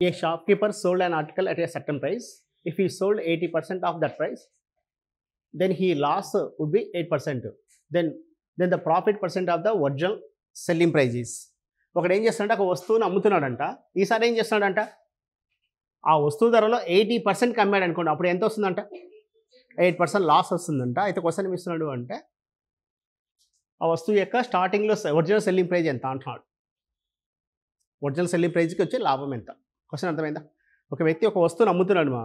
A shopkeeper sold an article at a certain price. If he sold 80% of that price, then he loss would be 8%. Then the profit percent of the original selling price is. ఒకడు ఏం చేస్తాడంటే ఒక వస్తువుని అమ్ముతున్నాడంట. ఈసారి ఏం చేస్తున్నాడంట, ఆ వస్తువు ధరలో 80% అమ్మాడు అనుకోండి, అప్పుడు ఎంత వస్తుందంట, 8% లాస్ వస్తుందంట. అయితే క్వశ్చన్ ఏమి ఇస్తున్నాడు అంటే ఆ వస్తువు యొక్క స్టార్టింగ్లో ఒరిజినల్ సెల్లింగ్ ప్రైస్ ఎంత అంటున్నాడు. ఒరిజినల్ సెల్లింగ్ ప్రైస్కి వచ్చే లాభం ఎంత. క్వశ్చన్ అర్థమైందా? ఒక వ్యక్తి ఒక వస్తువుని అమ్ముతున్నాడు మా,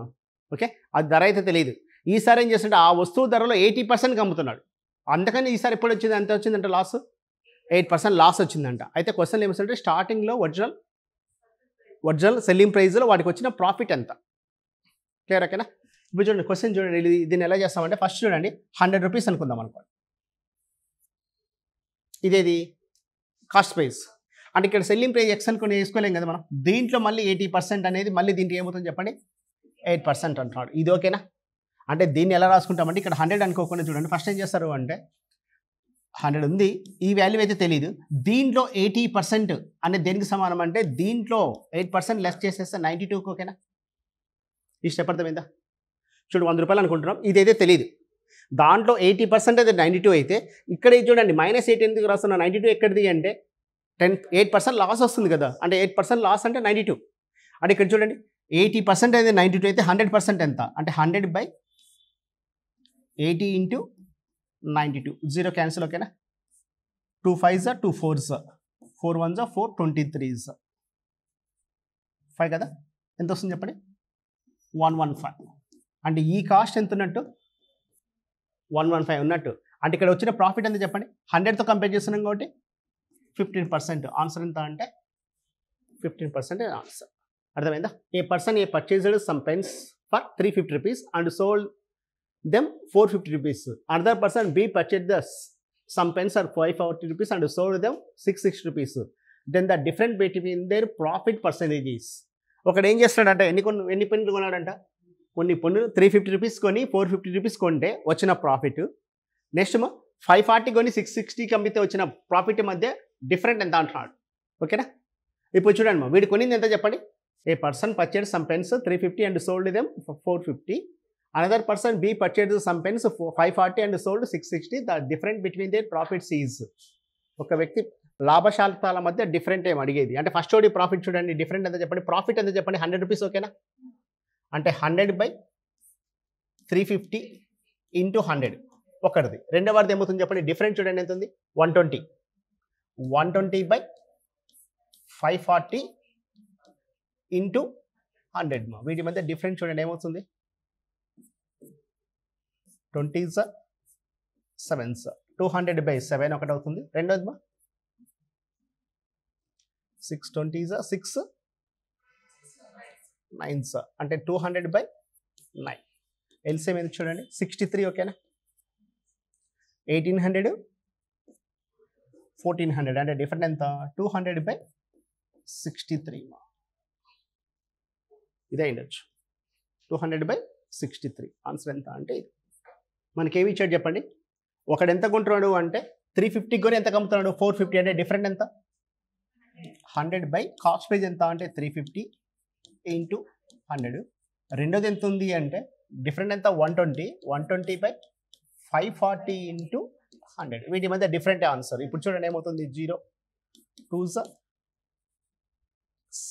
ఓకే, అది ధర అయితే తెలియదు. ఈసారి ఏం చేస్తుంటే ఆ వస్తువు ధరలో 80%కి అమ్ముతున్నాడు. అందుకని ఈసారి ఎప్పుడు వచ్చింది, ఎంత వచ్చిందంటే లాస్ 8% లాస్ వచ్చిందంట. అయితే క్వశ్చన్ ఏమిటంటే స్టార్టింగ్లో ఒరిజినల్ సెల్లింగ్ ప్రైస్లో వాటికి వచ్చిన ప్రాఫిట్ ఎంత. క్లియర్ ఓకేనా? ఇప్పుడు చూడండి క్వశ్చన్ చూడండి, దీన్ని ఎలా చేస్తామంటే ఫస్ట్ చూడండి 100 రూపీస్ అనుకుందాం అనుకోండి. ఇదేది కాస్ట్ ప్రైస్ అంటే ఇక్కడ సెల్లింగ్ ప్రైస్ ఎక్స్ అనుకుని వేసుకోలేం కదా మనం. దీంట్లో మళ్ళీ 80% అనేది మళ్ళీ దీంట్లో ఏమవుతుంది చెప్పండి, 8% అంటున్నాడు. ఇది ఓకేనా? అంటే దీన్ని ఎలా రాసుకుంటామంటే ఇక్కడ 100 అనుకోకుండా చూడండి ఫస్ట్ ఏం చేస్తారు అంటే 100 ఉంది, ఈ వాల్యూ అయితే తెలియదు. దీంట్లో 80% అనేది దేనికి సమానం అంటే దీంట్లో 8% లెస్ చేసేస్తే 92కి ఓకేనా? ఈ స్టెప్ అర్థమైందా? చూడు 100 రూపాయలు అనుకుంటున్నాం, ఇదైతే తెలియదు. దాంట్లో 80% అయితే 92 అయితే ఇక్కడ చూడండి -8 ఎందుకు రాస్తున్నా, 92 ఎక్కడిది అంటే 8% లాస్ వస్తుంది కదా, అంటే 8% లాస్ అంటే 92. అంటే ఇక్కడ చూడండి 80% అయితే 92 అయితే 100% ఎంత అంటే 100/80 × 92. 0 క్యాన్సిల్ ఓకేనా? 2 5s 2 4s 4 1s 4 23s 5 కదా, ఎంత వస్తుంది చెప్పండి, 115. అంటే ఈ కాస్ట్ ఎంత ఉన్నట్టు 115 ఉన్నట్టు. అంటే ఇక్కడ వచ్చిన ప్రాఫిట్ ఎంత చెప్పండి, 100తో కంపేర్ చేస్తున్నాం కాబట్టి 15%. ఆన్సర్ ఎంత అంటే 15% ఆన్సర్. అర్థమైందా? A person purchased some pens for 350 rupees and sold them 450 rupees. Another person B purchased some pens for 540 rupees and sold them 660 rupees. Then the difference between their profit percentages. ఒకడు ఏం చేస్తాడంట, ఎన్ని పెన్నులు కొన్నాడంట, కొన్ని పెన్నులు 350 rupees కొని 450 rupees కొంటే వచ్చిన ప్రాఫిట్, నెక్స్ట్ 540 కొని 660కి అమ్మితే వచ్చిన ప్రాఫిట్ మధ్య డిఫరెంట్ ఎంత అంటున్నాడు. ఓకేనా? ఇప్పుడు చూడండి వీడు కొనింది ఎంత చెప్పండి. A person purchased some pens 350 and sold them 450. Another person B purchased some pens 540 and sold 660. The difference between their profits is. ఒక వ్యక్తి లాభశాతాల మధ్య డిఫరెంట్ ఏం అడిగేది అంటే ఫస్ట్ ఓడి ప్రాఫిట్ చూడండి, డిఫరెంట్ ఎంత చెప్పండి, ప్రాఫిట్ ఎంత చెప్పండి, 100 రూపీస్ ఓకేనా? అంటే 100/350 × 100 ఒకటిది. రెండవది ఏమవుతుంది చెప్పండి, డిఫరెంట్ చూడండి ఎంత ఉంది, 120. 120/540 × 100. వీటి మధ్య డిఫరెంట్ చూడండి ఏమవుతుంది, 20s 7s 200/7 ఒకటి అవుతుంది. రెండోది 620s 6 9s అంటే 200/9. ఎల్సిఎం ఎంత చూడండి 63 ఓకేనా? 1800 1400 అంటే డిఫరెంట్ ఎంత, 200/63. ఇదే ఉండొచ్చు 200/63. ఆన్సర్ ఎంత అంటే ఇది. మనకేమి ఇచ్చాడు చెప్పండి, ఒకడు ఎంత కొంటున్నాడు అంటే 350 కొని ఎంత కమ్ముతున్నాడు 450. అంటే డిఫరెంట్ ఎంత, 100 కాస్ట్ ప్రైస్ ఎంత అంటే 350 × 100. రెండోది ఎంత ఉంది అంటే డిఫరెంట్ ఎంత 120. 120/540 × 100. వీటి మధ్య డిఫరెంట్ ఆన్సర్. ఇప్పుడు చూడండి ఏమవుతుంది, 0 2s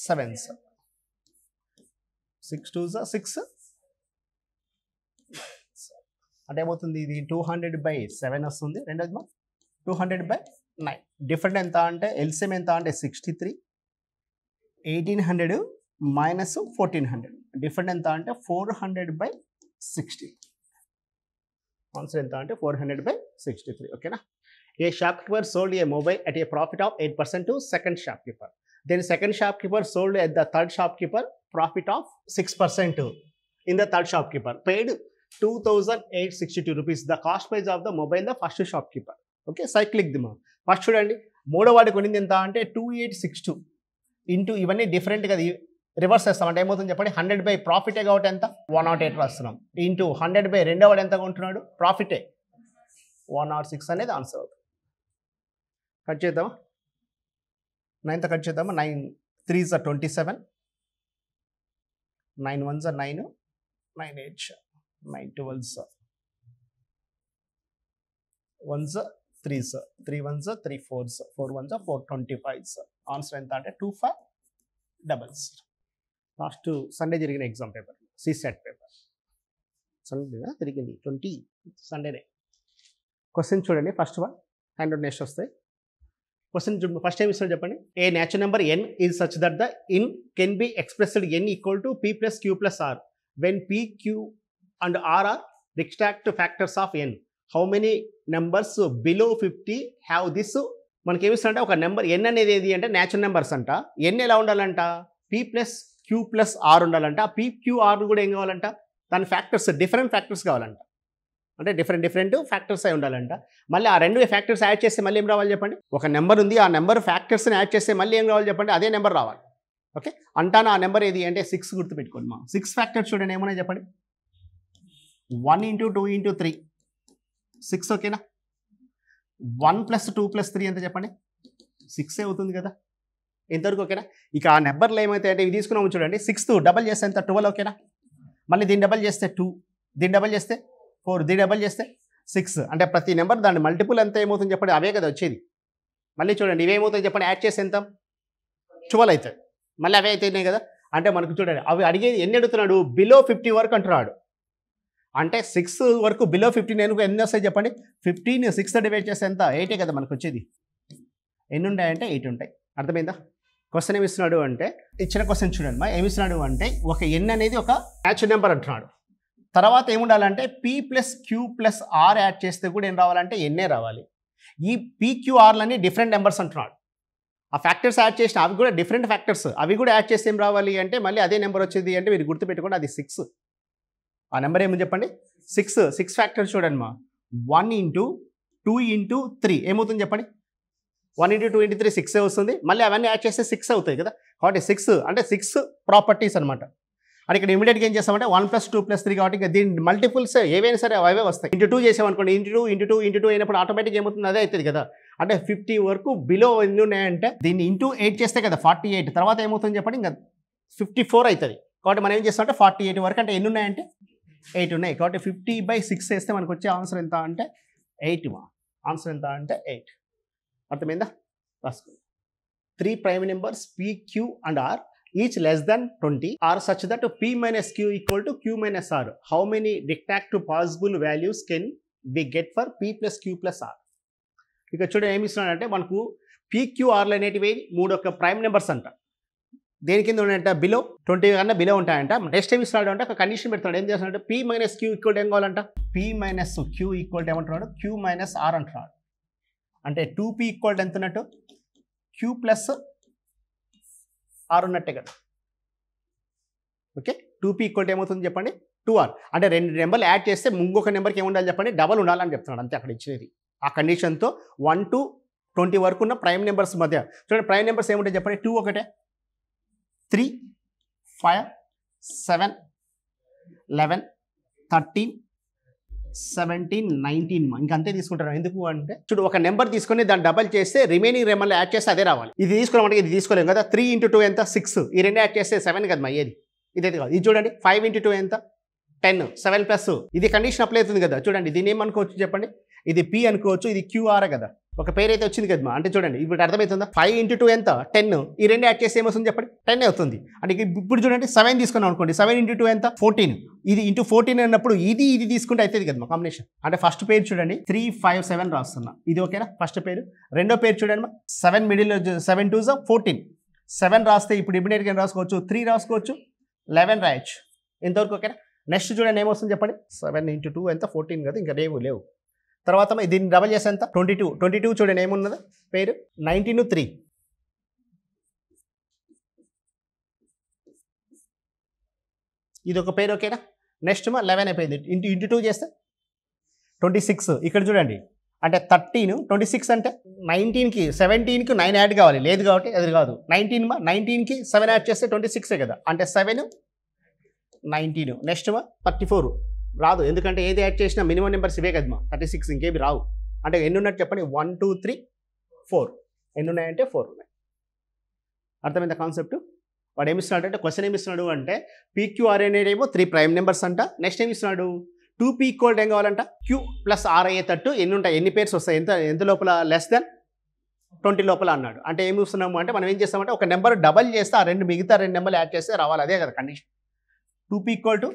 7s 6 2s 6 అంటే ఏమవుతుంది, ఇది 200/7 వస్తుంది. రెండోది 200/9. డిఫరెంట్ ఎంత అంటే ఎల్సిఎం ఎంత అంటే 63. 1800 - 1400 డిఫరెంట్ ఎంత అంటే 400/60. ఆన్సర్ ఎంత అంటే 400/63. ఓకేనా? A shopkeeper sold a mobile at a profit of 8% to second shopkeeper. Then second shopkeeper sold at the third shopkeeper profit of 6% in the third shopkeeper paid 2862 rupees. The cost price of the mobile the first shopkeeper. Okay, cyclic దిమా. First చూడండి మూడో వాడి కొనింది ఎంత అంటే 2862 into ఇవన్నీ different కదా, reverse చేస్తాం అంటే ఏమవుతుంది చెప్పండి, 100 ప్రాఫిటే కాబట్టి ఎంత 108 రాస్తున్నాం. ఇంటూ 100 రెండో వాడు ఎంత కొంటున్నాడు, ప్రాఫిటే 106 అనేది ఆన్సర్ అవుతుంది. కట్ చేద్దామా, 9తో కట్ చేద్దామా, 9 3s 27 9 1s are 9, 9 8s, 9 12s, 1s 3s, 3 1s 3 4s, 4 1s 4 25s. Answer ఎంత అంటే 2 5 డబల్స్. లాస్ట్ సండే జరిగిన exam paper, CSAT paper. Sunday తిరిగింది 20 సండేనే. క్వశ్చన్ చూడండి, first one hand out next వస్తాయి. క్వశ్చన్ ఫస్ట్ ఏమి ఇస్తారు చెప్పండి. A natural number n is such that the in can be expressed n equal to p plus q plus r when p, q and r are distinct factors of n. How many numbers below 50 have this? మనకి ఏమి ఇస్తారంటే ఒక number n అనేది ఏది అంటే natural numbers అంట. n ఎలా ఉండాలంట, p plus q plus r ఉండాలంట. p q r కూడా ఏం కావాలంట, దాని ఫ్యాక్టర్స్ డిఫరెంట్ ఫ్యాక్టర్స్ కావాలంట. అంటే డిఫరెంట్ ఫ్యాక్టర్స్ అయి ఉండాలంట. మళ్ళీ ఆ రెండు ఫ్యాక్టర్స్ యాడ్ చేస్తే మళ్ళీ ఏం రావాలి చెప్పండి. ఒక నెంబర్ ఉంది, ఆ నెంబర్ ఫ్యాక్టర్స్ని యాడ్ చేస్తే మళ్ళీ ఏం రావాలి చెప్పండి, అదే నెంబర్ రావాలి. ఓకే, అంటాను ఆ నెంబర్ ఏది అంటే 6 గుర్తుపెట్టుకోండి. మా 6 ఫ్యాక్టర్స్ చూడండి ఏమన్నా చెప్పండి. 1 × 2 × 3 6. ఓకేనా. 1 + 2 + 3 ఎంత చెప్పండి, 6 అవుతుంది కదా ఇంతవరకు. ఓకేనా. ఇక ఆ నెంబర్లు ఏమైతే అంటే ఇవి తీసుకున్నాము చూడండి. 6 డబల్ చేస్తే ఎంత 12. ఓకేనా. మళ్ళీ దీన్ని డబల్ చేస్తే 2, దీన్ని డబల్ చేస్తే 4, దీన్ని డబల్ చేస్తే 6. అంటే ప్రతి నెంబర్ దాని మల్టిపుల్ ఎంత ఏమవుతుంది చెప్పండి, అవే కదా వచ్చేది. మళ్ళీ చూడండి ఇవేమవుతుంది చెప్పండి, యాడ్ చేస్తే ఎంత 12 అవుతుంది. మళ్ళీ అవే అయితేనే కదా. అంటే మనకు చూడండి అవి అడిగేది ఎన్ని అడుగుతున్నాడు, బిలో 50 వరకు అంటున్నాడు. అంటే 6 వరకు బిలో 15 ఎన్ని వస్తాయి చెప్పండి. 15 6 డివైడ్ చేస్తే ఎంత 8 కదా మనకు వచ్చేది. ఎన్ని ఉంటాయంటే 8 ఉంటాయి. అర్థమైందా. క్వశ్చన్ ఏమి ఇస్తున్నాడు అంటే, ఇచ్చిన క్వశ్చన్ చూడండి మా ఏమి ఇస్తున్నాడు అంటే, ఒక n అనేది ఒక న్యాచురల్ నెంబర్ అంటున్నాడు. తర్వాత ఏముండాలంటే p + q + r యాడ్ చేస్తే కూడా ఏం రావాలంటే ఎన్నే రావాలి. ఈ PQRలన్నీ డిఫరెంట్ నెంబర్స్ అంటున్నాడు. ఆ ఫ్యాక్టర్స్ యాడ్ చేసిన అవి కూడా డిఫరెంట్ ఫ్యాక్టర్స్, అవి కూడా యాడ్ చేస్తే ఏం రావాలి అంటే మళ్ళీ అదే నెంబర్ వచ్చేది. అంటే మీరు గుర్తుపెట్టుకోండి అది 6. ఆ నెంబర్ ఏమని చెప్పండి 6 ఫ్యాక్టర్స్ చూడండి మా. 1 × 2 × 3 ఏమవుతుంది చెప్పండి. 1 × 2 × 3 6 వస్తుంది. మళ్ళీ అవన్నీ యాడ్ చేస్తే 6 అవుతాయి కదా. కాబట్టి 6 అంటే 6 ప్రాపర్టీస్ అనమాట. అని ఇక్కడ ఇమీడియట్గా ఏం చేస్తామంటే 1 + 2 + 3 కాబట్టి ఇంకా దీని మల్టిపుల్స్ ఏవైనా సరే అవే వస్తాయి. × 2 చేసామనుకోండి, × 2 అయినప్పుడు ఆటోమేటిక్ ఏమవుతుంది అదే అవుతుంది కదా. అంటే 50 వరకు బిలో ఎన్ని ఉన్నాయంటే దీన్ని × 8 చేస్తే కదా 48. తర్వాత ఏమవుతుంది చెప్పండి ఇంకా 54 అవుతుంది. కాబట్టి మనం ఏం చేస్తామంటే 48 వరకు అంటే ఎన్ని ఉన్నాయంటే 8 ఉన్నాయి. కాబట్టి 50/6 వేస్తే మనకు వచ్చే ఆన్సర్ ఎంత అంటే 8. ఆన్సర్ ఎంత అంటే 8. అర్థమైందా. రాసుకోండి. 3 prime numbers p, q and r each less than 20 are such that p - q = q - r. How many distinct possible values can we get for p + q + r? ఇక చూడండి ఏమి ఇస్తున్నాడంటే మనకు PQRలు అనేటివి 3 ప్రైమ్ నెంబర్స్ అంట. దేని కింద ఉన్నాయంట బిలో 20 కన్నా బిలో ఉంటాయంట. నెక్స్ట్ ఏమి ఇస్తున్నాడు అంటే ఒక కండిషన్ పెడతాడు. ఏం చేస్తున్నాడు, p - q = ఏం కావాలంట, p - q = ఏమంటున్నాడు, q - r అంటున్నాడు. అంటే 2p = ఎంత ఉన్నట్టు, q + r ఉన్నట్టే కదా. ఓకే, 2p = ఏమవుతుంది చెప్పండి 2r. అంటే 2 నెంబర్లు యాడ్ చేస్తే ఇంకొక నెంబర్కి ఏముండాలి చెప్పండి, డబల్ ఉండాలని చెప్తున్నాడు. అంతే అక్కడ ఇచ్చేది. ఆ కండిషన్తో 1 to 20 వరకు ఉన్న ప్రైమ్ నెంబర్స్ మధ్య చూడండి. ప్రైమ్ నెంబర్స్ ఏముంటాయి చెప్పండి, 2 ఒకటే, 3 5 7 11 13 17 19 ఇంకంతే తీసుకుంటారు. ఎందుకు అంటే చూడు ఒక నెంబర్ తీసుకొని దాన్ని డబల్ చేస్తే రిమైనింగ్ నెంబర్లు యాడ్ చేస్తే అదే రావాలి. ఇది తీసుకోవాలంటే ఇది తీసుకోలేము కదా. 3 × 2 ఎంత 6, ఈ రెండు యాడ్ చేస్తే 7 కదా మా ఏది ఇదైతే కాదు. ఇది చూడండి 5 × 2 ఎంత 10, 7+ ఇది కండిషన్ అప్లై అవుతుంది కదా. చూడండి దీన్ని ఏమనుకోవచ్చు చెప్పండి, ఇది p అనుకోవచ్చు, ఇది QR కదా. ఒక పేరు అయితే వచ్చింది కదా. అంటే చూడండి ఇప్పుడు అర్థమవుతుందా. 5 × 2 ఎంత 10, ఈ రెండు యాడ్ చేస్తే ఏమొస్తుంది చెప్పండి 10 అవుతుంది. అంటే ఇప్పుడు చూడండి 7 తీసుకున్నాం అనుకోండి, 7 × 2 ఎంత 14, ఇది × 14 అన్నప్పుడు ఇది తీసుకుంటే అవుతుంది కదా మా కాంబినేషన్. అంటే ఫస్ట్ పేరు చూడండి 3 5 7 రాస్తున్నా, ఇది ఓకేనా ఫస్ట్ పేరు. రెండో పేరు చూడండి మా 7 మిడిల్ 7 2s 14, 7 రాస్తే ఇప్పుడు ఇమీడియట్గా రాసుకోవచ్చు, 3 రాసుకోవచ్చు, 11 రాయొచ్చు. ఇంతవరకు ఓకేనా. నెక్స్ట్ చూడండి ఏమొస్తుంది చెప్పండి, 7 × 2 ఎంత 14 కదా, ఇంకా లేవు. తర్వాత దీన్ని డబల్ చేస్తే ఎంత 22 చూడండి ఏమున్నది పేరు 19 3, ఇది ఒక పేరు ఓకేనా. నెక్స్ట్ 11 అయిపోయింది. ఇంటూ 2 చేస్తే 26. ఇక్కడ చూడండి అంటే 13 26 అంటే 19కి 17కి 9 యాడ్ కావాలి, లేదు కాబట్టి అది కాదు. 19కి 7 యాడ్ చేస్తే 26 కదా. అంటే 7 19. నెక్స్ట్ 34 రాదు, ఎందుకంటే ఏది యాడ్ చేసినా మినిమం నెంబర్స్ ఇవే కదమ్మా. 36 ఇంకేమి రావు. అంటే ఎన్ని ఉన్నట్టు చెప్పండి 1 2 3 4 ఎన్ని ఉన్నాయంటే 4 ఉన్నాయి. అర్థమైందా కాన్సెప్ట్. వాడు ఏమి ఇస్తున్నాడు అంటే క్వశ్చన్ ఏమి ఇస్తున్నాడు అంటే పీక్యూఆర్ అనేది ఏమో 3 ప్రైమ్ నెంబర్స్ అంట. నెక్స్ట్ ఏమి ఇస్తున్నాడు 2p ఈక్వల్ ఏం కావాలంట q ప్లస్ r అయ్యేటట్టు ఎన్ని ఉంటాయి, ఎన్ని పేర్స్ వస్తాయి, ఎంత లోపల లెస్ దెన్ 20 లోపల అన్నాడు. అంటే ఏమి ఇస్తున్నాము అంటే మనం ఏం చేస్తామంటే ఒక నెంబర్ డబల్ చేస్తే ఆ మిగతా రెండు నెంబర్లు యాడ్ చేస్తే రావాలి. అదే కదా condition. 2p equal to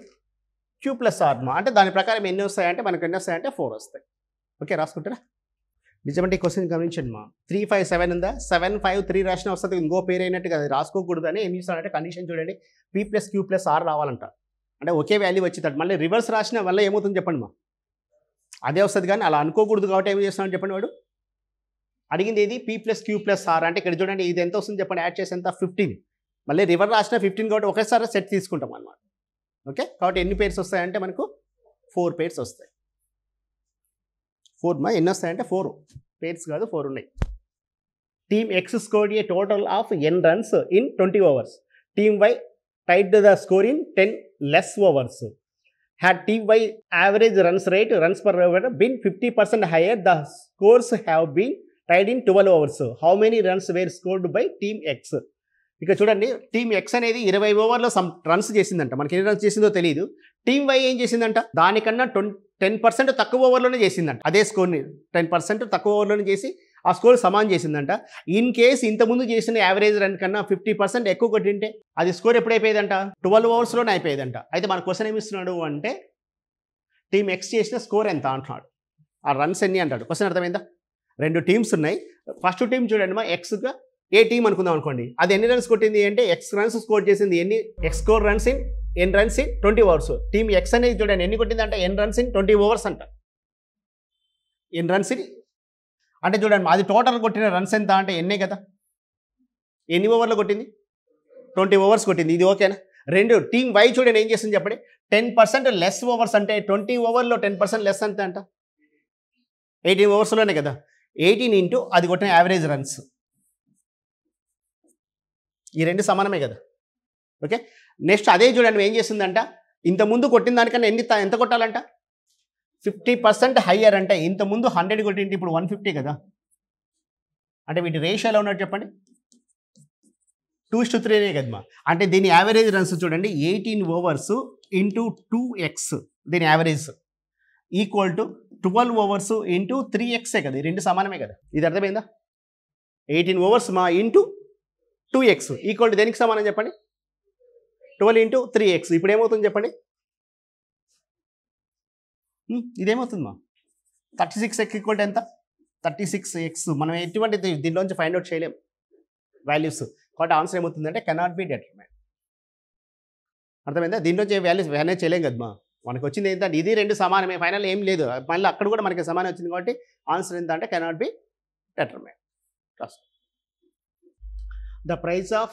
q plus r అంటే దాని ప్రకారం ఎన్ని వస్తాయంటే మనకు ఎన్ని వస్తాయంటే 4 వస్తాయి. ఓకే, రాసుకుంటారా? నిజమంటే ఈ క్వశ్చన్ గమనించండి మా 3 5 7 ఉందా, 7 5 3 రాసిన వస్తుంది, ఇంకో పేరు అయినట్టు కదా రాసుకోకూడదు అని ఏమి ఇస్తాడంటే కండిషన్ చూడండి p plus q plus r రావాలంట. అంటే ఒకే వాల్యూ వచ్చేటట్టు మళ్ళీ రివర్స్ రాసిన వల్ల ఏమవుతుంది చెప్పండి మా, అదే వస్తుంది కానీ అలా అనుకోకూడదు కాబట్టి ఏమి చేస్తున్నాడు చెప్పండి. వాడు అడిగింది ఏది p plus q plus r అంటే ఇక్కడ చూడండి ఇది ఎంత వస్తుంది చెప్పండి, యాడ్ చేసి ఎంత 15, మళ్ళీ రివర్స్ రాసిన 15 కాబట్టి ఒకేసారి సెట్ తీసుకుంటాం అన్నమాట. ఓకే, కాబట్టి ఎన్ని పేర్స్ వస్తాయంటే మనకు 4 పేర్స్ వస్తాయి. 4 మా ఎన్ని వస్తాయంటే 4 పేర్స్ కాదు 4 ఉన్నాయి. Team x scored a total of n runs in 20 overs. Team y tied the score in 10 less overs. Had team Y average runs per over been 50% higher, the scores have been tied in 12 overs. How many runs were scored by team X? ఇక్కడ చూడండి team x అనేది 20 ఓవర్లో some runs చేసిందంట. మనకి ఎన్ని runs చేసిందో తెలియదు. Team why ఏం చేసిందంట దానికన్నా 10% తక్కువ ఓవర్లోనే చేసిందంట. అదే స్కోర్ని 10% తక్కువ ఓవర్లోనే చేసి ఆ స్కోర్ సమానం చేసిందంట. ఇన్ కేస్ ఇంతకుముందు చేసిన యావరేజ్ రన్ కన్నా 50% ఎక్కువ కొట్టింటే అది స్కోర్ ఎప్పుడు అయిపోయేదంట 12 ఓవర్స్లోనే అయిపోయేదంట. అయితే మన క్వశ్చన్ ఏమి ఇస్తున్నాడు అంటే టీమ్ ఎక్స్ చేసిన స్కోర్ ఎంత అంటున్నాడు, ఆ రన్స్ ఎన్ని అంటాడు. క్వశ్చన్ అర్థమైందా? 2 టీమ్స్ ఉన్నాయి. ఫస్ట్ టీం చూడండి మా ఎక్స్గా ఏ టీం అనుకుందాం అనుకోండి, అది ఎన్ని రన్స్ కొట్టింది అంటే ఎక్స్ రన్స్ స్కోర్ చేసింది ఎన్ని, x score runs in n runs in 20 overs. Team x అనేది చూడండి ఎన్ని కొట్టింది అంటే ఎన్ రన్స్ ఇన్ 20 overs అంట. ఎన్ రన్స్ ఇన్ అంటే చూడండి అది టోటల్ కొట్టిన రన్స్ ఎంత అంటే ఎన్నే కదా, ఎన్ని ఓవర్లో కొట్టింది 20 overs కొట్టింది. ఇది ఓకేనా? 2 టీమ్ వై చూడండి ఏం చేస్తుంది చెప్పండి 10% లెస్ ఓవర్స్ అంటే 20 ఓవర్లో 10% లెస్ అంతే అంట 18 ఓవర్స్లోనే కదా. 18 ఇంటూ అది కొట్టిన యావరేజ్ రన్స్, ఈ రెండు సమానమే కదా. ఓకే, నెక్స్ట్ అదే చూడండి ఏం చేస్తుందంట ఇంతకుముందు కొట్టిన దానికన్నా ఎంత కొట్టాలంట 50% హయ్యర్ అంటే ఇంతకుముందు 100 కొట్టింటే ఇప్పుడు 150 కదా. అంటే వీటి రేషియో ఎలా ఉన్నట్టు చెప్పండి 2:3 కదమ్మా. అంటే దీని యావరేజ్ రన్స్ చూడండి 18 overs ఇంటూ 2x దీని average equal to 12 overs into 3x కదా, ఈ రెండు సమానమే కదా. ఇది అర్థమైందా? 18 overs మా ఇంటూ 2x ఈక్వల్ టు దేనికి సమానం చెప్పండి 12 ఇంటూ 3x. ఇప్పుడు ఏమవుతుంది చెప్పండి, ఇదేమవుతుంది మా 36x ఈక్వల్ టు ఎంత 36x. మనం ఎటువంటి దీనిలోంచి ఫైండ్ అవుట్ చేయలేం వాల్యూస్, కాబట్టి ఆన్సర్ ఏమవుతుందంటే కెనాట్ బి డిటర్మైన్డ్. అర్థమైందా? దీనిలోంచి వాల్యూస్ మేనేజ్ చేయలేం కదమ్మా. మనకు వచ్చింది ఏంటంటే ఇది రెండు సమానమే, ఫైనల్ ఏం లేదు, మళ్ళీ అక్కడ కూడా మనకి సమానం వచ్చింది కాబట్టి ఆన్సర్ ఏంటంటే cannot be determined. The price of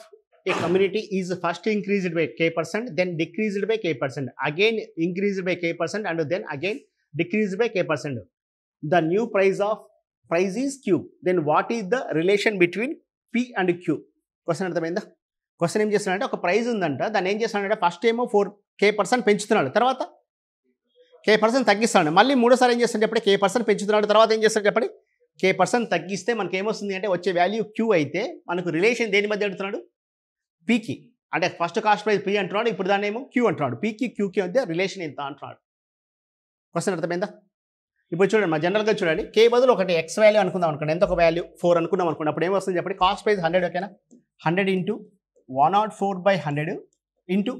a commodity is first increased by k%, then decreased by k%, again increased by k%, and then again decreased by k%. The new price is q. Then what is the relation between p and q? Question అర్థమైందా? Question ఏం చేస్తున్నాడంటే ఒక praise ఉందంట, దాన్ని ఏం చేస్తున్నాడంటే first ఏమో 4k% పెంచుతున్నాడు, తర్వాత k% తగ్గిస్తున్నాడు, మళ్ళీ మూడోసారి ఏం చేస్తాడు చెప్పండి k% పెంచుతున్నాడు, తర్వాత ఏం చేస్తాడు చెప్పండి k% తగ్గిస్తే మనకి ఏమొస్తుంది అంటే వచ్చే వాల్యూ q అయితే మనకు రిలేషన్ దేని మధ్య అడుగుతున్నాడు pకి. అంటే ఫస్ట్ కాస్ట్ ప్రైస్ p అంటున్నాడు, ఇప్పుడు దాన్ని ఏమో q అంటున్నాడు. pకి qకి మధ్య రిలేషన్ ఎంత అంటున్నాడు. క్వశ్చన్ అర్థమైందా? ఇప్పుడు చూడండి మా జనరల్గా చూడండి k బదులు ఒకటి x వాల్యూ అనుకుందాం అనుకోండి, ఎంత ఒక వాల్యూ 4 అనుకున్నాం అనుకోండి, అప్పుడు ఏమొస్తుంది చెప్పండి కాస్ట్ ప్రైస్ 100 ఓకేనా, 100 into 104/100 into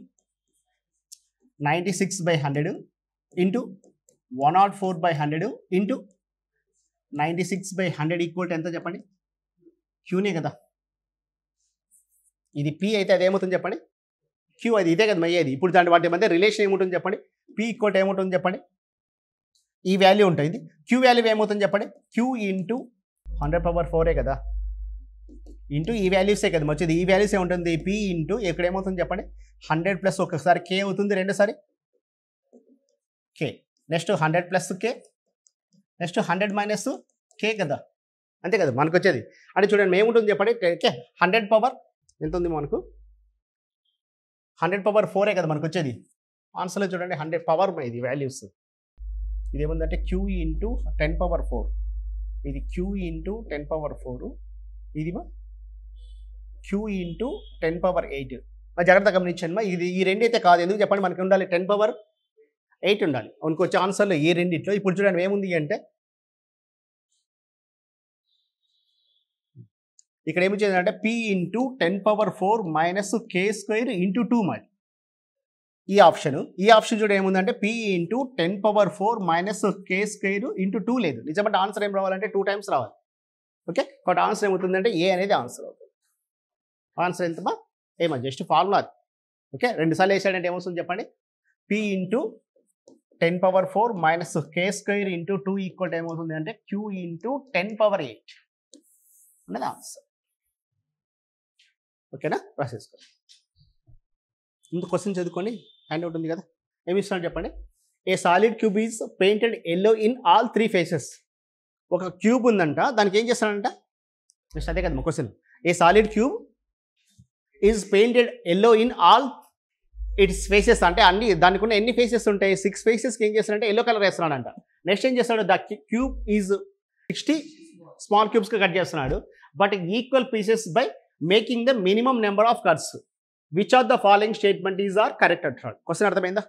96/100 into 104/100 into 96/100 equal to ఎంత చెప్పండి క్యూనే కదా. ఇది p అయితే అదేమవుతుంది చెప్పండి q, అది ఇదే కదా అయ్యేది. ఇప్పుడు దాని వాటి మధ్య రిలేషన్ ఏముంటుంది చెప్పండి p ఈక్వల్ టు ఏముంటుంది చెప్పండి ఈ వాల్యూ ఉంటుంది. q వాల్యూ ఏమవుతుంది చెప్పండి q ఇంటూ 100/4 కదా, ఇంటూ ఈ వాల్యూసే కదా వచ్చేది. ఈ వాల్యూస్ ఏముంటుంది p ఇంటూ ఇక్కడ ఏమవుతుంది చెప్పండి 100 ప్లస్ ఒకసారి k అవుతుంది, రెండోసారి k, next 100 plus k, next 100 minus k కదా, అంతే కదా మనకు వచ్చేది. అంటే చూడండి ఏముంటుంది చెప్పండి 100 పవర్ ఎంత ఉంది మనకు 100/4 కదా మనకు వచ్చేది. ఆన్సర్లో చూడండి 100 పవర్ ఇది వాల్యూస్. ఇది ఏముందంటే q ఇంటూ 10/4, ఇది q ఇంటూ 10/4, ఇది q ఇంటూ 10/8. జాగ్రత్త గమనించండి మా ఇది ఈ రెండు అయితే కాదు. ఎందుకు చెప్పండి, మనకి ఉండాలి 10⁸ ఉండాలి. ఇంకొచ్చే ఆన్సర్లో ఈ రెండిట్లో. ఇప్పుడు చూడండి ఏముంది అంటే ఇక్కడ ఏమి చేయాలంటే p ఇంటూ 10⁴ - k² ఇంటూ 2 మరి ఈ ఆప్షన్ చూడ ఏముందంటే p ఇంటూ 10⁴ - k² ఇంటూ 2 లేదు. నిజమంటే ఆన్సర్ ఏం రావాలంటే 2 టైమ్స్ రావాలి. ఓకే, కాబట్టి ఆన్సర్ ఏమవుతుందంటే ఏ అనేది ఆన్సర్ అవుతుంది. ఆన్సర్ ఎంతమా ఏమో జస్ట్ ఫార్ములా. ఓకే, 2 సార్లు వేసాడంటే ఏమవుతుంది చెప్పండి, p into 10⁴ - k² into 2 equal ఏమవుతుంది అంటే q ఇంటూ 10⁸ అనేది ఆన్సర్. ఓకేనా, రాసేసుకోండి. ముందు క్వశ్చన్ చదువుకొని హ్యాండ్ అవుట్ ఉంది కదా. ఏమి ఇస్తున్నాడు చెప్పండి, a solid cube is painted yellow in all 3 faces. ఒక క్యూబ్ ఉందంట, దానికి ఏం చేస్తాడంట, నెక్స్ట్ అదే కదా question. A solid cube is painted yellow in all it's faces అంటే అన్ని దానికి ఉన్న ఎన్ని ఫేసెస్ ఉంటాయి, 6 ఫేసెస్కి ఏం చేస్తాడంటే ఎల్లో కలర్ వేస్తున్నాడంట. నెక్స్ట్ ఏం చేస్తాడు, ద క్యూబ్ ఈజ్ 60 స్మాల్ క్యూబ్స్గా కట్ చేస్తున్నాడు. But equal pieces by making the minimum number of cuts. Which of the following statement is are correct అంటాడు. క్వశ్చన్ అర్థమైందా,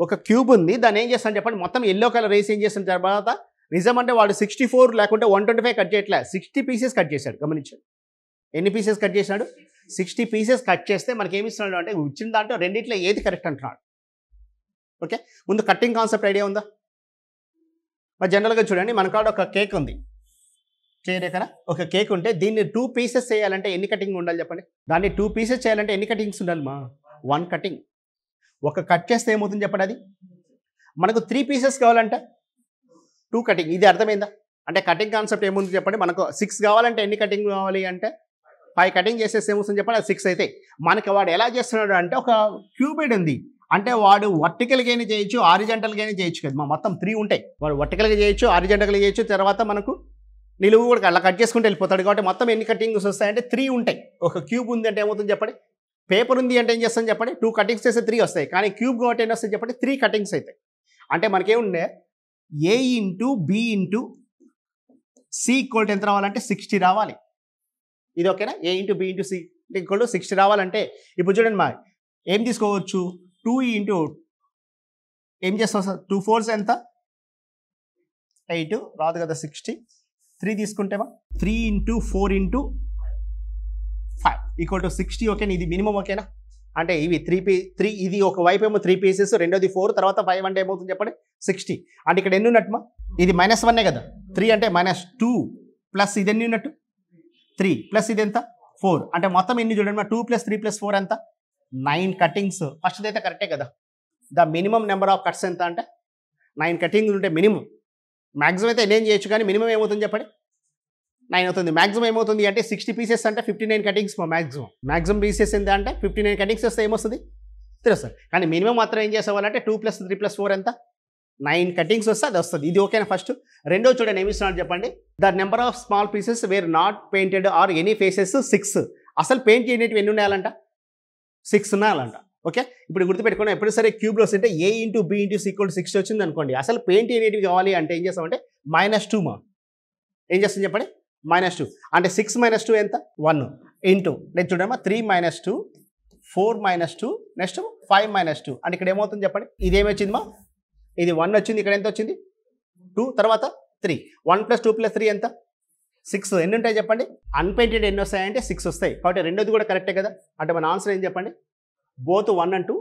ఒక క్యూబ్ ఉంది, దాన్ని ఏం చేస్తాను చెప్పండి, మొత్తం ఎల్లో కలర్ వేసి ఏం చేసిన తర్వాత నిజం అంటే వాడు 64 లేకుంటే 125 కట్ చేయట్లే, 60 పీసెస్ కట్ చేశాడు. గమనించండి, ఎన్ని పీసెస్ కట్ చేసినాడు, 60 పీసెస్ కట్ చేస్తే మనకి ఏమి ఇస్తున్నాడు అంటే ఇచ్చిన దాంట్లో రెండిట్లో ఏది కరెక్ట్ అంటున్నాడు. ఓకే, ముందు కట్టింగ్ కాన్సెప్ట్ ఐడియా ఉందా. మరి జనరల్గా చూడండి, మన కాడ ఒక కేక్ ఉంది, క్లియర్ కదా. ఒక కేక్ ఉంటే దీన్ని 2 పీసెస్ చేయాలంటే ఎన్ని కటింగ్ ఉండాలి చెప్పండి, దాన్ని 2 పీసెస్ చేయాలంటే ఎన్ని కటింగ్స్ ఉండాలి మా, 1 కటింగ్. ఒక కట్ చేస్తే ఏమవుతుంది చెప్పండి, అది మనకు 3 పీసెస్ కావాలంటే 2 కటింగ్. ఇది అర్థమైందా, అంటే కటింగ్ కాన్సెప్ట్ ఏముంది చెప్పండి, మనకు 6 కావాలంటే ఎన్ని కటింగ్ కావాలి అంటే 5 కటింగ్ చేసేస్తే ఏమవుతుంది చెప్పండి, అది 6 అయితే. మనకి వాడు ఎలా చేస్తున్నాడు అంటే ఒక క్యూబిడ్ ఉంది, అంటే వాడు వర్టికల్గానే చేయొచ్చు, హారిజాంటల్గానే చేయొచ్చు కదా. మొత్తం 3 ఉంటాయి, వాడు వర్టికల్గా చేయొచ్చు, హారిజాంటల్గా చేయొచ్చు, తర్వాత మనకు నిలువు కూడా అలా కట్ చేసుకుంటూ వెళ్ళిపోతాడు. కాబట్టి మొత్తం ఎన్ని కటింగ్స్ వస్తాయంటే 3 ఉంటాయి. ఒక క్యూబ్ ఉంది అంటే ఏమవుతుంది చెప్పండి, పేపర్ ఉంది అంటే ఏం చేస్తాను చెప్పండి, 2 కటింగ్స్ చేస్తే 3 వస్తాయి. కానీ క్యూబ్ కాబట్టి ఏం వస్తాయి చెప్పండి, 3 కటింగ్స్ అవుతాయి. అంటే మనకేముండే a into b into c equal ఎంత రావాలంటే 60 రావాలి. ఇది ఓకేనా, a into b into c equal 60 రావాలంటే ఇప్పుడు చూడండి మా ఏం తీసుకోవచ్చు, 2 ఇంటూ ఏం చేస్తాం సార్, 2 4s ఎంత 8 రాదు కదా, 60. 3 తీసుకుంటేమా 3 ఇంటూ 4 ఇంటూ 5 ఈక్వల్ టు 60. ఓకేనా, ఇది మినిమం. ఓకేనా, అంటే ఇవి 3 ఇది ఒక వైపు ఏమో 3 పీసెస్, రెండోది 4, తర్వాత 5 అంటే ఏమవుతుంది చెప్పండి 60. అంటే ఇక్కడ ఎన్ని ఉన్నట్టుమా, ఇది -1 కదా, 3 అంటే -2 ప్లస్ ఇది ఎన్ని ఉన్నట్టు 3 ప్లస్ ఇది ఎంత 4. అంటే మొత్తం ఎన్ని చూడండి, 2 + 3 + 4 ఎంత 9 కటింగ్స్. ఫస్ట్ అయితే కరెక్టే కదా. The minimum number of cuts ఎంత అంటే 9 కటింగ్స్ ఉంటే మినిమం. మ్యాక్సిమం అయితే ఎన్నేం చేయొచ్చు, కానీ మినిమం ఏమవుతుంది చెప్పండి 9 అవుతుంది. మ్యాక్సిమం ఏమవుతుంది అంటే 60 పీసెస్ అంటే 59 కటింగ్స్. మ్యాక్సిమం పీసెస్ ఎంత అంటే 59 కటింగ్స్ వస్తే ఏమొస్తుంది 3 వస్తుంది. కానీ మినిమం మాత్రం ఏం చేసేవాళ్ళంటే 2 + 3 + 4 ఎంత 9 కటింగ్స్ వస్తే అది వస్తుంది. ఇది ఓకేనా. ఫస్ట్ రెండో చూడండి ఏమి ఇస్తున్నాడు చెప్పండి, the number of small pieces were not painted are any faces 6. అసలు పెయింట్ చేయనేటివి ఎన్ని ఉన్నాయాలంట 6 ఉన్నాయాలంట. ఓకే, ఇప్పుడు గుర్తుపెట్టుకున్నా, ఎప్పుడు సరే క్యూబ్లో వస్తుంటే a into b into c equal 60 వచ్చింది అనుకోండి, అసలు పెయింట్ అనేటివి కావాలి అంటే ఏం చేస్తామంటే -2 మా ఏం చేస్తుంది చెప్పండి -2. అంటే 6 - 2 ఎంత 1 ఇంటూ నేను చూడమ్మా 3 - 2 4 - 2 నెక్స్ట్ 5 - 2. అంటే ఇక్కడ ఏమవుతుంది చెప్పండి, ఇది ఏమొచ్చిందిమా, ఇది 1 వచ్చింది, ఇక్కడ ఎంత వచ్చింది 2, తర్వాత 3. 1 + 2 + 3 ఎంత 6. ఎన్ని ఉంటాయి చెప్పండి, అన్పెయింటెడ్ ఎన్ని వస్తాయంటే 6 వస్తాయి. కాబట్టి రెండోది కూడా కరెక్టే కదా. అంటే మన ఆన్సర్ ఏం చెప్పండి, బోత్ 1 and 2.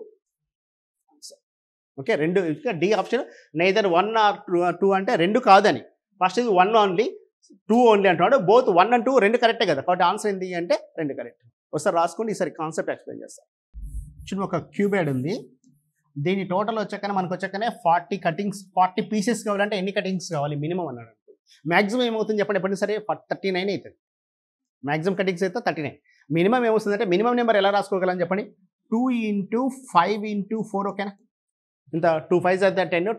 ఓకే, రెండు డి ఆప్షన్ నైదర్ 1 or 2 అంటే 2 కాదని. ఫస్ట్ ఇది 1 ఓన్లీ 2 ఓన్లీ అంటున్నాడు. బోత్ 1 and 2 రెండు కరెక్టే కదా. కాబట్టి ఆన్సర్ ఏంటి అంటే 2 కరెక్ట్. ఒకసారి రాసుకోండి, ఈసారి కాన్సెప్ట్ ఎక్స్ప్లెయిన్ చేస్తాను. చూడండి, ఒక క్యూబైడ్ ఉంది, దీని టోటల్ వచ్చాకనే మనకు వచ్చాకనే 40 కటింగ్స్ 40 పీసెస్ కావాలంటే ఎన్ని కటింగ్స్ కావాలి మినిమం అన్నాడు. మ్యాక్సిమం ఏమవుతుంది చెప్పండి, ఎప్పటికీ సరే 39 అవుతుంది. మ్యాక్సిమం కటింగ్స్ అయితే 39. మినిమం ఏమవుతుందంటే మినిమం నెంబర్ ఎలా రాసుకోగలని చెప్పండి, 2 × 5 × 4. ఓకేనా, ఇంత 2 5s అయితే 10,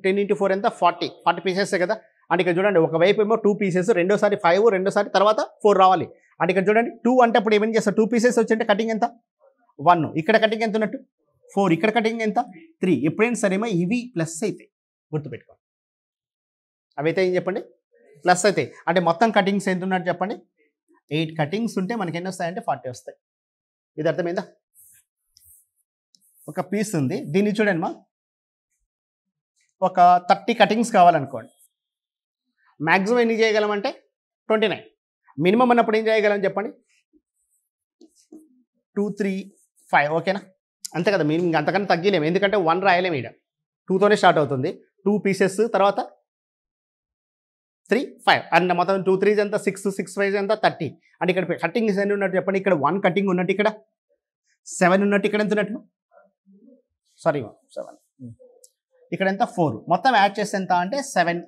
10 × 4 ఎంత 40 పీసెస్ కదా. అంటే ఇక్కడ చూడండి, ఒకవైపు ఏమో 2 పీసెస్, రెండోసారి 5, రెండోసారి తర్వాత 4 రావాలి. అంటే ఇక్కడ చూడండి 2 అంటే అప్పుడు ఏమేం చేస్తారు, 2 పీసెస్ వచ్చింటే కటింగ్ ఎంత 1, ఇక్కడ కటింగ్ ఎంత ఉన్నట్టు 4, ఇక్కడ కటింగ్ ఎంత 3. ఎప్పుడైనా సరేమో ఇవి ప్లస్ అవుతాయి, గుర్తుపెట్టుకోండి. అవైతే ఏం చెప్పండి ప్లస్ అవుతాయి. అంటే మొత్తం కటింగ్స్ ఎంత ఉన్నట్టు చెప్పండి, 8 కటింగ్స్ ఉంటే మనకి ఎన్ని వస్తాయంటే 40 వస్తాయి. ఇది అర్థమైందా. ఒక పీస్ ఉంది, దీన్ని చూడండి మా ఒక 30 కటింగ్స్ కావాలనుకోండి. మ్యాక్సిమం ఎన్ని చేయగలమంటే 29. మినిమం అన్నప్పుడు ఏం చేయగలం చెప్పండి, 2, 3, 5 ఓకేనా, అంతే కదా. మేము అంతకన్నా తగ్గిలేము, ఎందుకంటే 1 రాయలేము. ఇక్కడ 2తోనే స్టార్ట్ అవుతుంది. 2 పీసెస్, తర్వాత 3, 5 అండ్ మొత్తం 2, 3 ఎంత 6, 6, 5 ఎంత 30. అంటే ఇక్కడ కటింగ్స్ ఎన్ని ఉన్నట్టు చెప్పండి. ఇక్కడ 1 కటింగ్ ఉన్నట్టు, ఇక్కడ 7 ఉన్నట్టు, ఇక్కడ ఎంత ఉన్నట్టు, సారీ 7, ఇక్కడ ఎంత 4. మొత్తం యాడ్ చేస్తే ఎంత అంటే 7.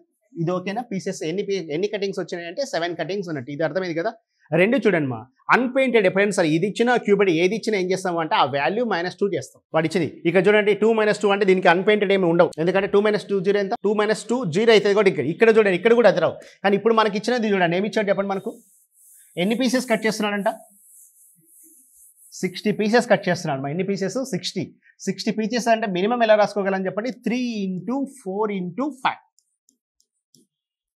ఇది ఓకేనా. పీసెస్ ఎన్ని కటింగ్స్ వచ్చినాయి అంటే 7 కటింగ్స్ ఉన్నట్టు. ఇది అర్థమైంది కదా. రెండు చూడండి మా అన్పెయింటెడ్ ఎప్పుడైనా సరే ఇది ఇచ్చిన క్యూబెడ్ ఏది ఇచ్చినా ఏం చేస్తాం అంటే ఆ వాల్యూ -2 చేస్తాం. వాడు ఇచ్చింది ఇక్కడ చూడండి 2 - 2 అంటే దీనికి అన్పెయింటెడ్ ఏమి ఉండవు, ఎందుకంటే 2 - 2 0 ఎంత, 2 - 2 0 అవుతుంది కూడా. ఇక్కడ చూడండి, ఇక్కడ కూడా అది రావు. కానీ ఇప్పుడు మనకి ఇచ్చినది చూడండి, ఏమి ఇచ్చాడు చెప్పండి. మనకు ఎన్ని పీసెస్ కట్ చేస్తున్నాడంట, 60 పీసెస్ కట్ చేస్తున్నాడు. ఎన్ని పీసెస్ 60 పీసెస్ అంటే మినిమం ఎలా రాసుకోగలని చెప్పండి, 3 × 4 × 5,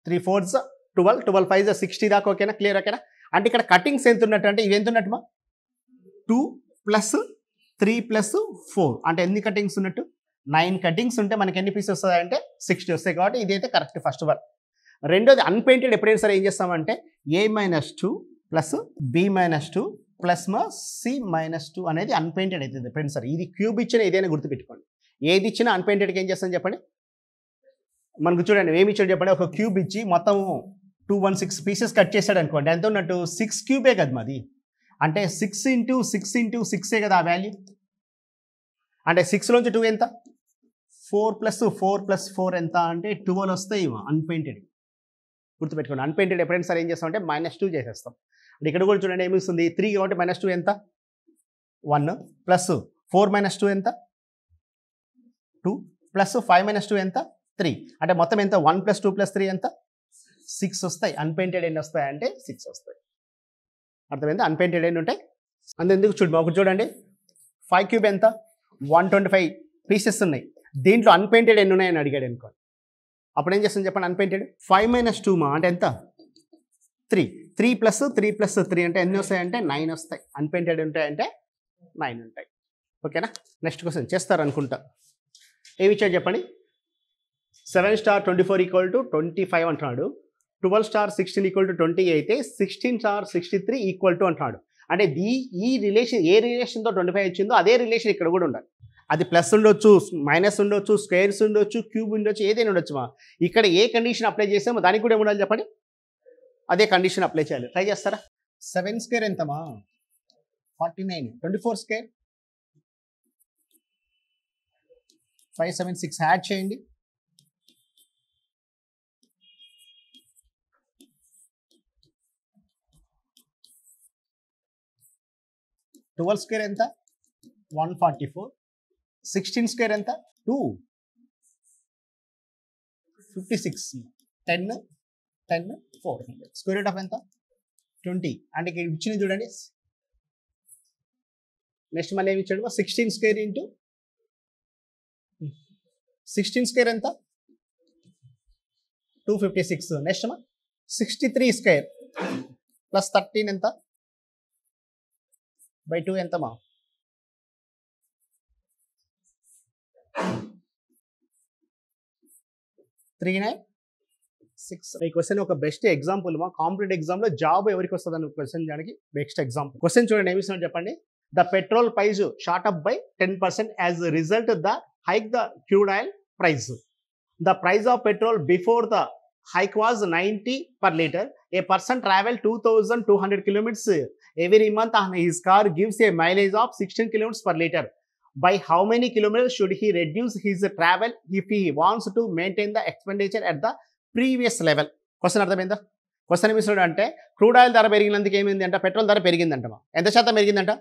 3 4s 12, 12 5s 60 దాకా. ఓకేనా, క్లియర్ ఓకేనా. అంటే ఇక్కడ కటింగ్స్ ఎంత ఉన్నట్టు అంటే ఇవి ఎంత ఉన్నట్టుమా 2 + 3 + 4 అంటే ఎన్ని కటింగ్స్ ఉన్నట్టు 9 కటింగ్స్ ఉంటే మనకి ఎన్ని పీసెస్ వస్తాయి అంటే 60 వస్తాయి. కాబట్టి ఇదైతే కరెక్ట్ ఫస్ట్ వన్. రెండోది అన్పెయింటెడ్ ఎప్పుడైనా సరే ఏం చేస్తామంటే A - 2 + B - 2 + C - 2 అనేది అన్పెయింటెడ్ అవుతుంది ఎప్పుడైనా సరే. ఇది క్యూబ్ ఇచ్చిన ఏదైనా గుర్తుపెట్టుకోండి, ఏది ఇచ్చినా అన్పెయింటెడ్కి ఏం చేస్తాం చెప్పండి. మనకు చూడండి ఏమి ఇచ్చాడు చెప్పండి, ఒక క్యూబ్ ఇచ్చి మొత్తం 216 పీసెస్ కట్ చేశాడు అనుకోండి, ఎంత ఉన్నట్టు 6 క్యూబే కదా మాది. అంటే 6 × 6 × 6 కదా ఆ వాల్యూ. అంటే 6లోంచి 2 ఎంత, 4 + 4 + 4 ఎంత అంటే 12 వస్తాయి అన్పెయింటెడ్. గుర్తుపెట్టుకోండి, అన్పెయింటెడ్ ఎప్పుడైనా సరే ఏం చేస్తాం అంటే -2 చేసేస్తాం. అంటే ఇక్కడ కూడా చూడండి ఏమి వస్తుంది, 3 కాబట్టి -2 ఎంత 1 + 4 - 2 ఎంత 2 + 5 - 2 ఎంత 3. అంటే మొత్తం ఎంత 1 + 2 + 3 ఎంత 6 వస్తాయి. అన్పెయింటెడ్ ఎన్ని వస్తాయి అంటే 6 వస్తాయి. అర్థమైంది, అన్పెయింటెడ్ ఎన్ని ఉంటాయి. అందుకు ఒకటి చూడండి 5 క్యూబ్ ఎంత 125 పీసెస్ ఉన్నాయి. దీంట్లో అన్పెయింటెడ్ ఎన్ని ఉన్నాయని అడిగాడు అనుకోండి, అప్పుడు ఏం చేస్తాను చెప్పండి. అన్పెయింటెడ్ 5 - 2 మా అంటే ఎంత 3, 3 + 3 + 3 అంటే ఎన్ని వస్తాయంటే 9 వస్తాయి. అన్పెయింటెడ్ ఉంటాయంటే 9 ఉంటాయి. ఓకేనా. నెక్స్ట్ క్వశ్చన్ చేస్తారు అనుకుంటా. ఏమి ఇచ్చాడు చెప్పండి, 7 * 24 = 25 అంటున్నాడు. 12 * 16 = 20 అయితే 16 * 63 = అంటున్నాడు. అంటే ఈ రిలేషన్ ఏ రిలేషన్తో 25 వచ్చిందో అదే రిలేషన్ ఇక్కడ కూడా ఉండాలి. అది ప్లస్ ఉండొచ్చు, మైనస్ ఉండొచ్చు, స్క్వేర్స్ ఉండొచ్చు, క్యూబ్ ఉండొచ్చు, ఏదైనా ఉండొచ్చు మా. ఇక్కడ ఏ కండిషన్ అప్లై చేసామో దానికి కూడా ఏముండాలి చెప్పండి, అదే కండిషన్ అప్లై చేయాలి. ట్రై చేస్తారా. 7² ఎంతమా 49, 24² 576 యాడ్ చేయండి. 12² ఎంత 144, 16² ఎంత 256, 10 10 400. స్క్వేర్ రూట్ ఆఫ్ ఎంత 20. అంటే ఇక్కడ ఇచ్చింది చూడండి. నెక్స్ట్ మళ్ళీ ఏమి ఇచ్చాడు 16² × 16² ఎంత 256. నెక్స్ట్ 63² + 13 ఎంత / 2 ఎంతమా 396. ఈ క్వశ్చన్ ఒక బెస్ట్ ఎగ్జాంపుల్ మా కాంపిటేటివ్ ఎగ్జామ్లో జాబ్ ఎవరికి వస్తుంది అన్న క్వశ్చన్ దానికి బెస్ట్ ఎగ్జాంపుల్. క్వశ్చన్ చూడండి ఏమి ఇస్తున్నాడు చెప్పండి. The petrol price shot up by 10% as result the hike the crude oil price. The price of petrol before the hike was 90 per liter. A person travel 2200 kilometers every month and his car gives a mileage of 16 kilometers per liter. By how many kilometers should he reduce his travel if he wants to maintain the expenditure at the previous level? Question అర్థమైందా. Question ఏమి ఇస్తున్నాడు అంటే crude oil ధర పెరిగినందుకు ఏమైంది అంట, petrol ధర పెరిగిందంట. ఎంత శాతం పెరిగిందంట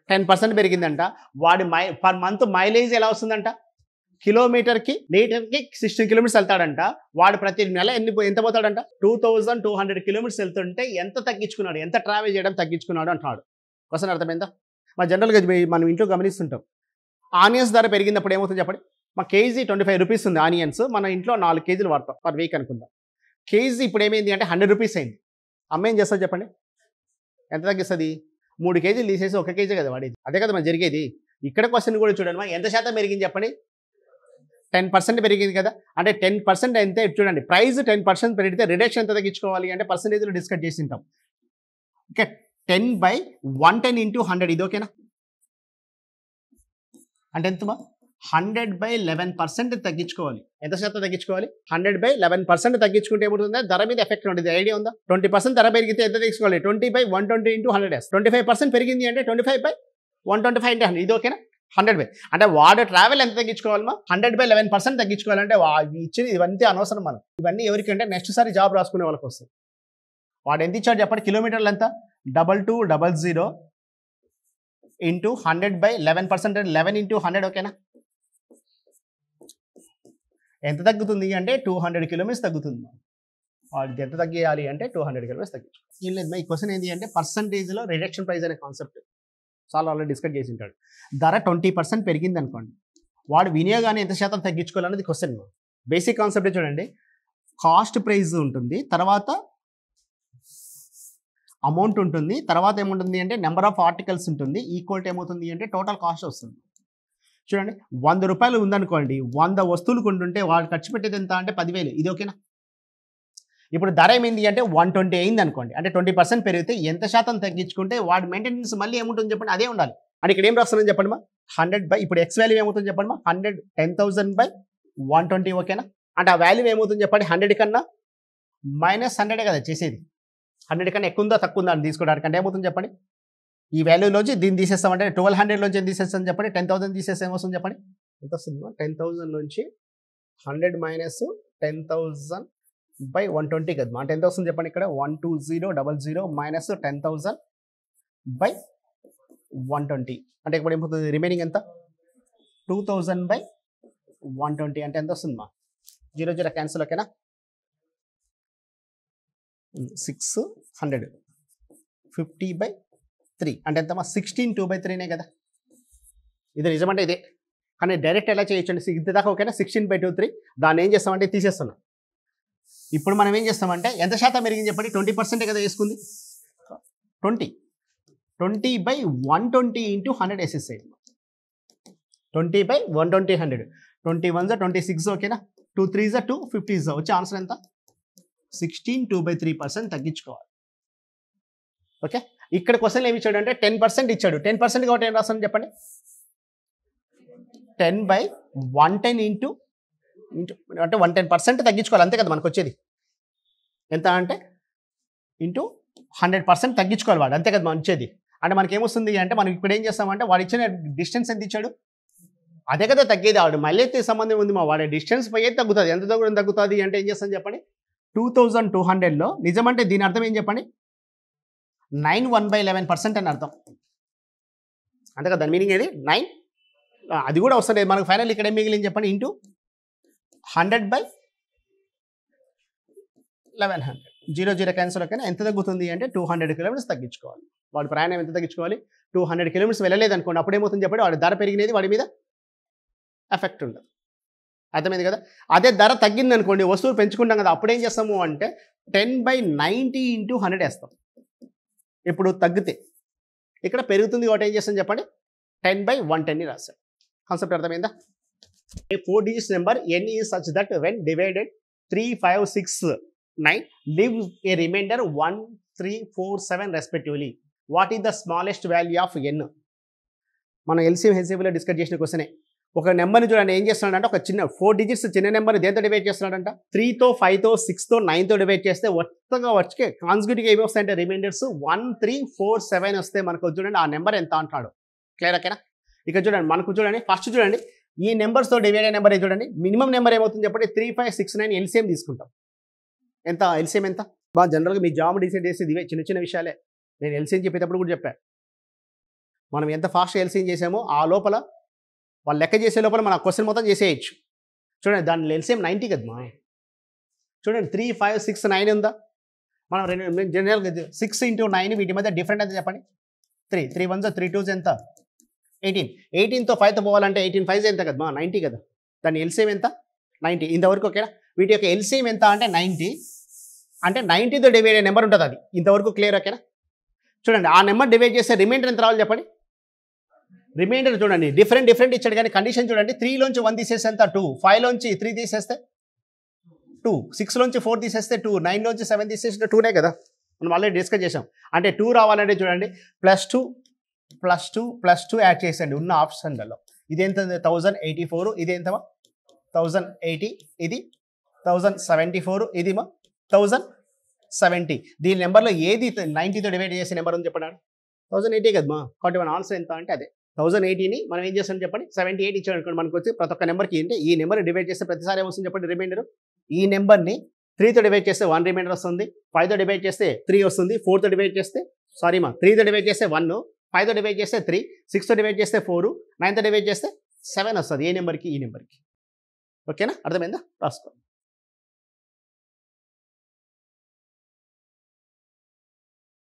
10% పెరిగిందంట. వాడి పర్ మంత్ మైలేజ్ ఎలా వస్తుందంట, కిలోమీటర్కి లీటర్కి 16 కిలోమీటర్స్ వెళ్తాడంట. వాడు ప్రతి నెల ఎంత పోతాడంట 2200 కిలోమీటర్స్ వెళ్తుంటే ఎంత తగ్గించుకున్నాడు, ఎంత ట్రావెల్ చేయడం తగ్గించుకున్నాడు అంటున్నాడు. క్వశ్చన్ అర్థమైందా. మా జనరల్గా మనం ఇంట్లో గమనిస్తుంటాం, ఆనియన్స్ ధర పెరిగినప్పుడు ఏమవుతుంది చెప్పండి. మా కేజీ 25 రూపీస్ ఉంది ఆనియన్స్, మన ఇంట్లో 4 కేజీలు వాడతాం పర్ వీక్ అనుకుందాం. కేజీ ఇప్పుడు ఏమైంది అంటే 100 రూపీస్ అయింది. అమ్మ ఏం చేస్తుంది చెప్పండి, ఎంత తగ్గిస్తుంది, 3 కేజీలు తీసేసి 1 కేజీ కదా వాడేది. అదే కదా మన జరిగేది. ఇక్కడ క్వశ్చన్ కూడా చూడండి ఎంత శాతం పెరిగింది చెప్పండి 10% పెరిగింది కదా అంటే 10% అయితే చూడండి ప్రైస్ 10% పెరిగితే రిడక్షన్ ఎంత తగ్గించుకోవాలి అంటే పర్సెంటేజ్లో డిస్కస్ చేసి ఉంటాం ఓకే 10/110 × 100 ఇది ఓకేనా అంటే ఎంతమా 100/11% తగ్గించుకోవాలి ఎంత శాతం తగ్గించుకోవాలి 100/11% తగ్గించుకుంటే ఏమవుతుందో ధర మీద ఎఫెక్ట్ ఉంటుంది ఐడియా ఉందా 20% ధర పెరిగితే ఎంత తీసుకోవాలి 20/120 × 100 25% పెరిగింది అంటే 25/125 × 100 ఇది ఓకేనా 100 అంటే వాడు ట్రావెల్ ఎంత తగ్గించుకోవాలమ్మా 100/11% తగ్గించుకోవాలంటే ఇచ్చింది ఇవన్నీ అనవసరం మనం ఇవన్నీ ఎవరికంటే నెక్స్ట్ సారి జాబ్ రాసుకునే వాళ్ళకి వస్తుంది వాడు ఎంత ఇచ్చాడు చెప్పండి కిలోమీటర్లు ఎంత 2200 × 100/11% 11 × 100 ఓకేనా ఎంత తగ్గుతుంది అంటే 200 కిలోమీటర్స్ తగ్గుతుంది వాడికి ఎంత తగ్గియాలి అంటే 200 కిలోమీటర్స్ తగ్గించుకోవాలి ఏం లేదు ఈ క్వశ్చన్ ఏంటి అంటే పర్సంటేజ్లో రిడక్షన్ ప్రైస్ అనే కాన్సెప్ట్ చాలా ఆల్రెడీ డిస్కస్ చేసి ఉంటాడు ధర 20% పెరిగింది అనుకోండి వాడు వినియోగాన్ని ఎంత శాతం తగ్గించుకోవాలనేది క్వశ్చన్ బేసిక్ కాన్సెప్ట్ చూడండి కాస్ట్ ప్రైస్ ఉంటుంది తర్వాత అమౌంట్ ఉంటుంది తర్వాత ఏముంటుంది అంటే నెంబర్ ఆఫ్ ఆర్టికల్స్ ఉంటుంది ఈక్వల్ ఏమవుతుంది అంటే టోటల్ కాస్ట్ వస్తుంది చూడండి 100 రూపాయలు ఉందనుకోండి 100 వస్తువులు కొంటుంటే వాడు ఖర్చు పెట్టేది ఎంత అంటే 10,000 ఇది ఓకేనా ఇప్పుడు ధర ఏమైంది అంటే 120 అయింది అనుకోండి అంటే 20% పెరిగితే ఎంత శాతం తగ్గించుకుంటే వాడి మెయింటెనెన్స్ మళ్ళీ ఏముంటుంది చెప్పండి అదే ఉండాలి అంటే ఇక్కడ ఏం రాస్తున్నాను చెప్పండి మా 100 ఇప్పుడు ఎక్స్ వాల్యూ ఏమవుతుంది చెప్పండి మా 10,000/120 ఓకేనా అంటే ఆ వాల్యూ ఏమవుతుంది చెప్పండి 100 కన్నా -100 కదా చేసేది 100 కన్నా ఎక్కువ ఉందా తక్కువ ఉందా అని తీసుకోవడానికి అంటే ఏమవుతుంది చెప్పండి ఈ వాల్యూలోంచి దీన్ని తీసేస్తామంటే 1200లోంచి ఏం తీసేస్తాం చెప్పండి 10,000 తీసేస్తే ఏమొస్తుంది చెప్పండి ఎంత వస్తుంది 10,000 నుంచి 100 - 10,000/120 కదా అంటే ఎంత వస్తుంది చెప్పండి ఇక్కడ 12000 - 10,000/120 అంటే ఇప్పుడు ఏమవుతుంది రిమైనింగ్ ఎంత 2000/120 అంటే ఎంత వస్తుంది మా 0 క్యాన్సిల్ ఓకేనా 600 50/3 అంటే ఎంతమా 16/2/3 కదా ఇది నిజమంటే ఇదే కానీ డైరెక్ట్ ఎలా చేయొచ్చండి ఇంత దాకా ఓకేనా 16/2/3 దాన్ని ఏం చేస్తామంటే తీసేస్తున్నాం ఇప్పుడు మనం ఏం చేస్తామంటే ఎంత శాతం పెరిగింది చెప్పండి 20% కదా వేసుకుంది 20/120 × 100 వేసేస్తాయి 20/120 100 21 26 ఓకేనా 2 3 2 50 వచ్చే ఆన్సర్ ఎంత 16/2/3% తగ్గించుకోవాలి ఓకే ఇక్కడ క్వశ్చన్ ఏమి ఇచ్చాడు అంటే 10% ఇచ్చాడు 10% కాబట్టి ఏం రాస్తాను చెప్పండి 10/110 అంటే 110% తగ్గించుకోవాలి అంతే కదా మనకు వచ్చేది ఎంత అంటే ఇంటూ 100% తగ్గించుకోవాలి వాడు అంతే కదా మనం వచ్చేది అంటే మనకి ఏమొస్తుంది అంటే మనం ఇప్పుడు ఏం చేస్తామంటే వాడు ఇచ్చిన డిస్టెన్స్ ఎంత ఇచ్చాడు అదే కదా తగ్గేది ఆవిడ మళ్ళీ అయితే సంబంధం ఉంది మా వాడి డిస్టెన్స్ పోయి తగ్గుతుంది ఎంత దూరం తగ్గుతుంది అంటే ఏం చేస్తాను చెప్పండి 2200లో నిజమంటే దీని అర్థం ఏం చెప్పండి 9 అని అర్థం అంతే కదా దాని మీనింగ్ ఏది 9 అది కూడా వస్తుంది మనకు ఫైనల్ ఇక్కడ ఏం మిగిలింది చెప్పండి ఇంటూ 100/1100 0 క్యాన్సిల్ ఓకేనా ఎంత తగ్గుతుంది అంటే 200 కిలోమీటర్స్ తగ్గించుకోవాలి వాడి ప్రయాణం ఎంత తగ్గించుకోవాలి 200 కిలోమీటర్స్ వెళ్ళలేదు అనుకోండి అప్పుడు ఏమవుతుంది చెప్పండి వాడి ధర పెరిగినది వాడి మీద ఎఫెక్ట్ ఉండదు అర్థమైంది కదా అదే ధర తగ్గింది అనుకోండి వస్తువులు పెంచుకుంటాం కదా అప్పుడు ఏం చేస్తాము అంటే 10/90 × 100 వేస్తాం ఇప్పుడు తగ్గితే ఇక్కడ పెరుగుతుంది కాబట్టి ఏం చేస్తాం చెప్పండి 10/110 రాస్తాం కాన్సెప్ట్ అర్థమైందా A 4-digit number n is such that when divided 3, 5, 6, 9 leaves a remainder 1, 3, 4, 7 respectively. What is the smallest value of n? మనం ఎల్సిఎం హెచ్సిఎంలో డిస్కస్ చేసిన క్వశ్చనే ఒక నెంబర్ని చూడండి ఏం చేస్తున్నాడంటే ఒక చిన్న 4 డిజిట్స్ చిన్న నెంబర్ దేంతో డివైడ్ చేస్తున్నాడంట 3తో 5తో 6తో 9తో డివైడ్ చేస్తే వరుసగా వచ్చి కాన్సిక్యూటివ్గా ఏమి వస్తాయంటే రిమైండర్స్ 1, 3, 4, 7 వస్తే మనకు చూడండి ఆ నెంబర్ ఎంత అంటున్నాడు క్లియర్ ఓకేనా ఇక చూడండి మనకు చూడండి ఫస్ట్ చూడండి ఈ నెంబర్స్తో డివైడ్ అయిన నెంబర్ చూడండి మినిమం నెంబర్ ఏమవుతుంది చెప్పండి 3, 5, 6, 9 ఎల్సిఎం తీసుకుంటాం ఎంత ఎల్సిఎం ఎంత బాగా జనరల్గా మీ జాబ్ డిసైడ్ చేసేది ఇవే చిన్న చిన్న విషయాలే నేను ఎల్సిఎం చెప్పేటప్పుడు కూడా చెప్పాను మనం ఎంత ఫాస్ట్గా ఎల్సిఎం చేసామో ఆ లోపల వాళ్ళు లెక్క చేసే లోపల మన క్వశ్చన్ మొత్తం చేసేయచ్చు చూడండి దాని ఎల్సిఎం 90 కదమ్మా చూడండి 3, 5, 6, 9 ఉందా మనం జనరల్గా 6 × 9 వీటి మధ్య డిఫరెంట్ ఎంత చెప్పండి 3 1s 3 2s ఎంత 18తో 5తో పోవాలంటే 18 5 ఎంత కదమ్మా 90 కదా దాని ఎల్సిఎం ఎంత 90 ఇంతవరకు ఓకేనా వీటి యొక్క ఎల్సిఎం ఎంత అంటే 90 అంటే 90తో డివైడ్ అయ్యే నెంబర్ ఉంటుంది అది ఇంతవరకు క్లియర్ ఓకేనా చూడండి ఆ నెంబర్ డివైడ్ చేస్తే రిమైండర్ ఎంత రావాలి చెప్పండి రిమైండర్ చూడండి డిఫరెంట్ ఇచ్చాడు కానీ కండిషన్ చూడండి 3లోంచి 1 తీసేస్తే ఎంత 2, 5లోంచి 3 తీసేస్తే 2, 6లోంచి 4 తీసేస్తే 2, 9లోంచి 7 తీసేస్తే 2నే కదా, మనం ఆల్రెడీ డిస్కస్ చేసాం. అంటే 2 రావాలంటే చూడండి +2 యాడ్ చేసండి ఉన్న ఆప్షన్లలో. ఇది ఎంత 1084, ఇది ఎంత 1080, ఇది 1074, ఇది 1070. దీని నెంబర్లో ఏది 90తో డివైడ్ చేసే నెంబర్ అని చెప్పండి. 1080 కదమ్మా, కాబట్టి మన ఆన్సర్ ఎంత అంటే అదే 1080ని మనం ఏం చేస్తాం చెప్పండి 78 ఇచ్చాడు అనుకోండి. మనకు వచ్చి ప్రతి ఒక్క నెంబర్కి అంటే ఈ నెంబర్ డివైడ్ చేస్తే ప్రతిసారి ఏమొస్తుంది చెప్పండి రిమైండర్. ఈ నెంబర్ని 3తో డివైడ్ చేస్తే 1 రిమైండర్ వస్తుంది, 5తో డివైడ్ చేస్తే 3 వస్తుంది, 4తో డివైడ్ చేస్తే 3తో డివైడ్ చేస్తే 1, 5తో డివైడ్ చేస్తే 3, 6తో డివైడ్ చేస్తే 4, 9తో డివైడ్ చేస్తే 7 వస్తుంది. ఏ నెంబర్కి ఈ నెంబర్కి. ఓకేనా, అర్థమైందా? రాసుకో.